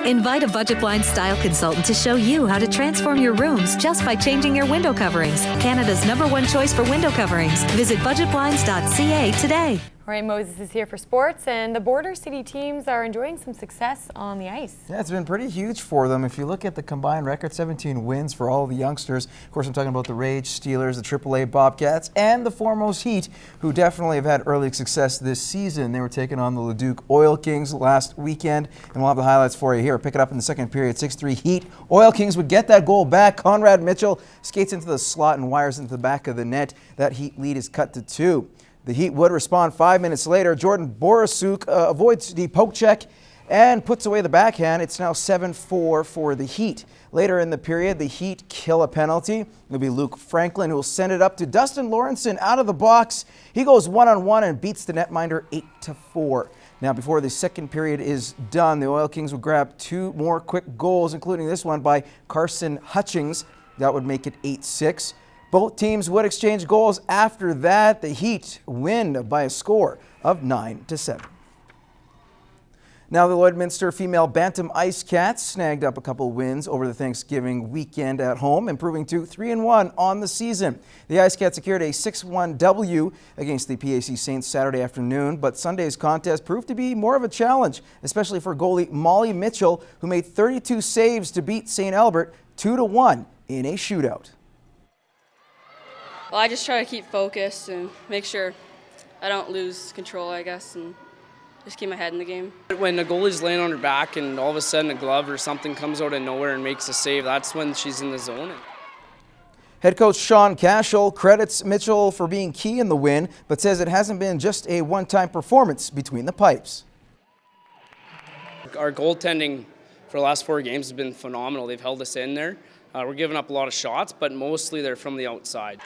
Invite a Budget Blinds style consultant to show you how to transform your rooms just by changing your window coverings. Canada's #1 choice for window coverings. Visit budgetblinds.ca today. All right, Moses is here for sports, and the Border City teams are enjoying some success on the ice. Yeah, it's been pretty huge for them. If you look at the combined record, 17 wins for all the youngsters. Of course, I'm talking about the Rage, Steelers, the AAA Bobcats, and the Foremost Heat, who definitely have had early success this season. They were taking on the Leduc Oil Kings last weekend, and we'll have the highlights for you here. Pick it up in the second period, 6-3 Heat. Oil Kings would get that goal back. Conrad Mitchell skates into the slot and wires into the back of the net. That Heat lead is cut to 2. The Heat would respond 5 minutes later. Jordan Borasuk avoids the poke check and puts away the backhand. It's now 7-4 for the Heat. Later in the period, the Heat kill a penalty. It'll be Luke Franklin who will send it up to Dustin Lawrenson out of the box. He goes one-on-one and beats the netminder 8-4. Now, before the second period is done, the Oil Kings will grab 2 more quick goals, including this one by Carson Hutchings. That would make it 8-6. Both teams would exchange goals after that. The Heat win by a score of 9-7. Now the Lloydminster female Bantam Icecats snagged up a couple wins over the Thanksgiving weekend at home, improving to 3-1 on the season. The Icecats secured a 6-1 W against the PAC Saints Saturday afternoon, but Sunday's contest proved to be more of a challenge, especially for goalie Molly Mitchell, who made 32 saves to beat St. Albert 2-1 in a shootout. Well, I just try to keep focused and make sure I don't lose control, I guess, and just keep my head in the game. When the goalie's laying on her back and all of a sudden a glove or something comes out of nowhere and makes a save, that's when she's in the zone. Head coach Sean Cashel credits Mitchell for being key in the win, but says it hasn't been just a one-time performance between the pipes. Our goaltending for the last 4 games has been phenomenal. They've held us in there. We're giving up a lot of shots, but mostly they're from the outside.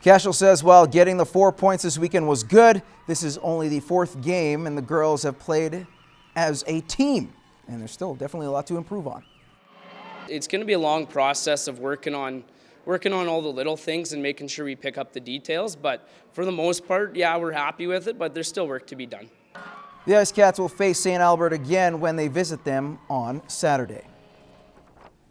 Cashel says while getting the 4 points this weekend was good, this is only the 4th game and the girls have played as a team, and there's still definitely a lot to improve on. It's going to be a long process of working on all the little things and making sure we pick up the details, but for the most part, yeah, we're happy with it, but there's still work to be done. The Icecats will face St. Albert again when they visit them on Saturday.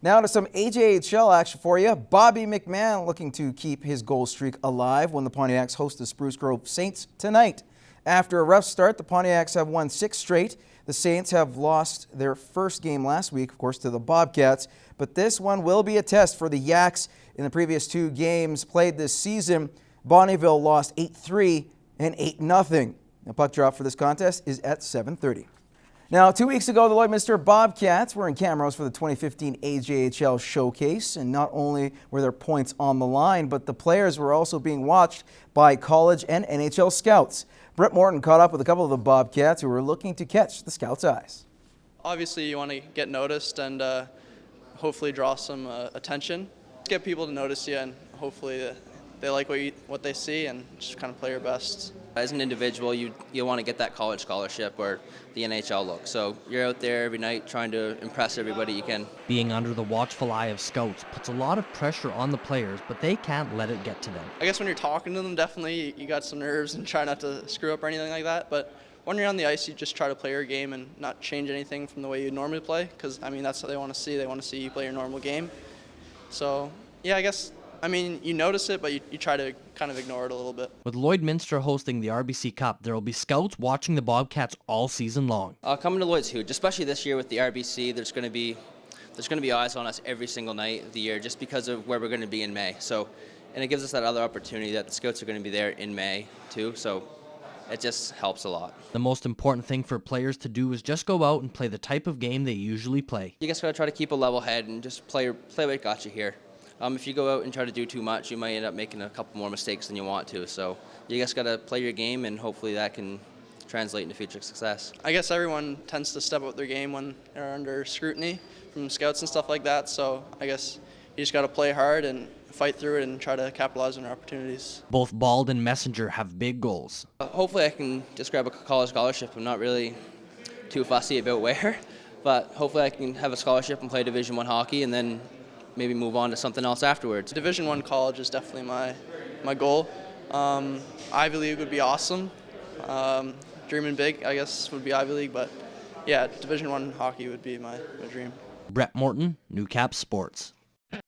Now to some AJHL action for you. Bobby McMahon looking to keep his goal streak alive when the Pontiacs host the Spruce Grove Saints tonight. After a rough start, the Pontiacs have won 6 straight. The Saints have lost their first game last week, of course, to the Bobcats. But this one will be a test for the Yaks. In the previous 2 games played this season, Bonnyville lost 8-3 and 8-0. The puck drop for this contest is at 7:30. Now, 2 weeks ago, the Lloydminster Bobcats were in Camrose for the 2015 AJHL Showcase, and not only were their points on the line, but the players were also being watched by college and NHL scouts. Brett Morton caught up with a couple of the Bobcats who were looking to catch the scouts' eyes. Obviously, you want to get noticed and hopefully draw some attention. Get people to notice you, and hopefully they like what they see, and just kind of play your best. As an individual, you want to get that college scholarship or the NHL look. So you're out there every night trying to impress everybody you can. Being under the watchful eye of scouts puts a lot of pressure on the players, but they can't let it get to them. I guess when you're talking to them, definitely you got some nerves and try not to screw up or anything like that. But when you're on the ice, you just try to play your game and not change anything from the way you normally play, because, I mean, that's what they want to see. They want to see you play your normal game. So, yeah, I guess, I mean, you notice it, but you try to kind of ignore it a little bit. With Lloydminster hosting the RBC Cup, there will be scouts watching the Bobcats all season long. Coming to Lloyd's huge, especially this year with the RBC. There's going to be eyes on us every single night of the year just because of where we're going to be in May. So, and it gives us that other opportunity that the scouts are going to be there in May too. So it just helps a lot. The most important thing for players to do is just go out and play the type of game they usually play. You just got to try to keep a level head and just play what got you here. If you go out and try to do too much, you might end up making a couple more mistakes than you want to. So you just got to play your game, and hopefully that can translate into future success. I guess everyone tends to step up their game when they're under scrutiny from scouts and stuff like that. So I guess you just got to play hard and fight through it and try to capitalize on your opportunities. Both Bald and Messenger have big goals. Hopefully I can just grab a college scholarship. I'm not really too fussy about where, but hopefully I can have a scholarship and play Division I hockey and then maybe move on to something else afterwards. Division I college is definitely my goal. Ivy League would be awesome. Dreaming big, I guess, would be Ivy League, but yeah, Division I hockey would be my dream. Brett Morton, Newcap Sports.